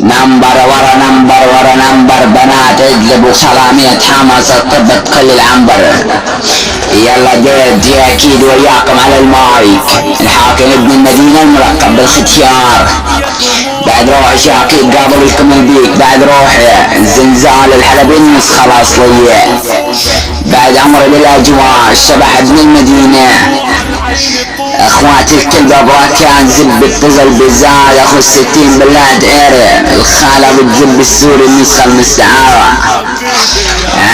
نمبر ورا نمبر ورا نمبر، بنات ادلب وسلامية حمص طبت كل العنبر. يلا جيت اكيد وياكم على المايك الحاكم ابن المدينة الملقب بالختيار. بعد روح شاكيب قابل لكم البيك، بعد روح زنزال الحلبي النسخة الاصلية، بعد عمري بالاجواء الشبح ابن المدينة. اخواتي الكلبة براكان زب اتصل بالزاد اخو الستين بالله دعيري، الخالة بتزب السوري النسخة المستعارة.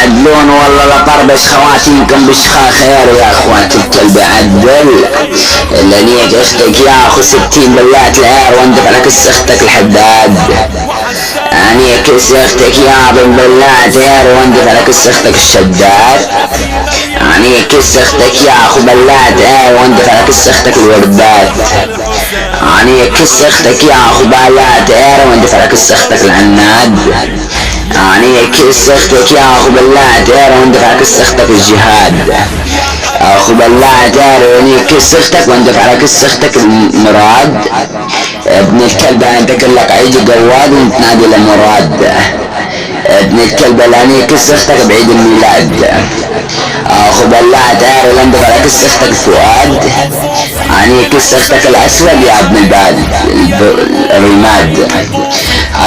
عدلون والله لطربش خواتينكم بشخا خير يا اخواتي الكلبة عدل. اللي ليك اختك يا اخو 60 بالله العير واندف على كس اختك الحداد. اني كس اختك يا ابن بالله دير واندف على كس اختك الشداد. اني كس اختك يا اخو بالله دير واندف على كس اختك الوردات. اني كس اختك يا اخو بالله دير واندف على كس اختك العناد. اني كس اختك يا اخو بالله دير واندف على كس اختك الجهاد. اخو بالله دير اني كس اختك واندف على كس اختك المراد. ابن الكلبة انت كلك عيد جواد وتنادي لمراد. ابن الكلبة لاني كس اختك بعيد الميلاد. اخو بالله دار لندف على كس اختك فؤاد. اني كس اختك الاسود يا ابن الباد الرماد.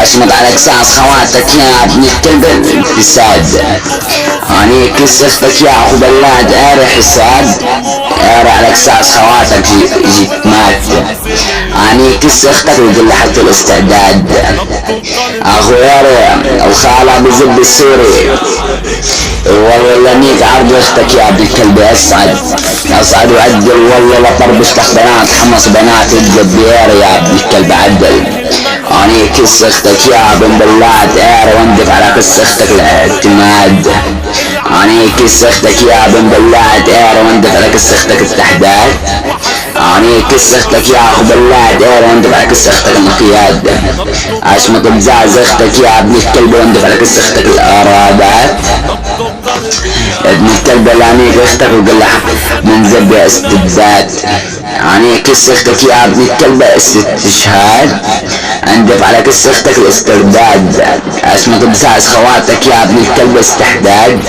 اشمط على كساس خواتك يا ابن الكلبة الفساد. اني كس اختك يا اخو بالله دار حساد. ارى على كساس خواتك جيت مات. اني كس اختك وقل حتى الاستعداد. اخو ياري الخالة بزب السوري والله لنيك عرض اختك يا ابن الكلب. اصعد وعدل والله لطربش لك بنات حمص بنات الجبير يا ابن الكلب عدل. اني كس اختك يا ابن بالله داير واندف على كس اختك الاعتماد. اني كس اختك يا ابن بالله داير واندف على كس اختك التحداد. اني كس اختك يا اخو بالله داير واندف على كس اختك الانقياد. اشمط بزاز اختك يا ابن الكلب واندف على كس اختك الارادات. ابن الكلب لانيك اختك وقل لها من زبي استبداد. اني كس اختك يا ابن الكلب استشهاد. اندف على كس اختك الاسترداد. اشمط بزاز خواتك يا ابن الكلب استحداد.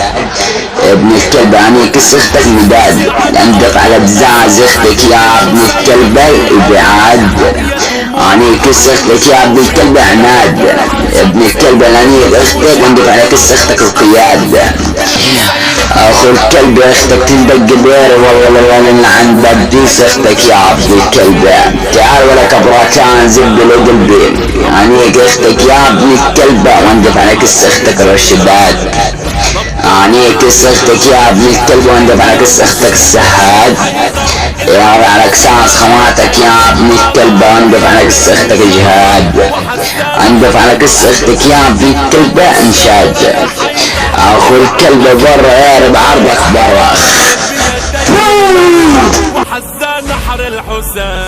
ابن الكلب اني كس اختك مداد. اندف على بزاز اختك يا ابن الكلب الابعاد. اني كس اختك يا ابن الكلب عناد. ابن الكلب لانيك اختك اندف على كس اختك القياد. اخو الكلب اختك تندق بيري والله لعن بديس اختك يا ابن الكلب. تعال ولا كبراتان زب لقلبي. انيك اختك يا ابن الكلب واندف على كس اختك الرشدات. اني كس اختك يا ابن الكلب واندف على كس اختك السهاد. يا على كساس خواتك يا ابن الكلب واندف على كس اختك الجهاد. اندف على كس اختك يا ابن الكلب انشاد. اخو الكلب برا يارب عرضك برا. وحزان نحر الحسين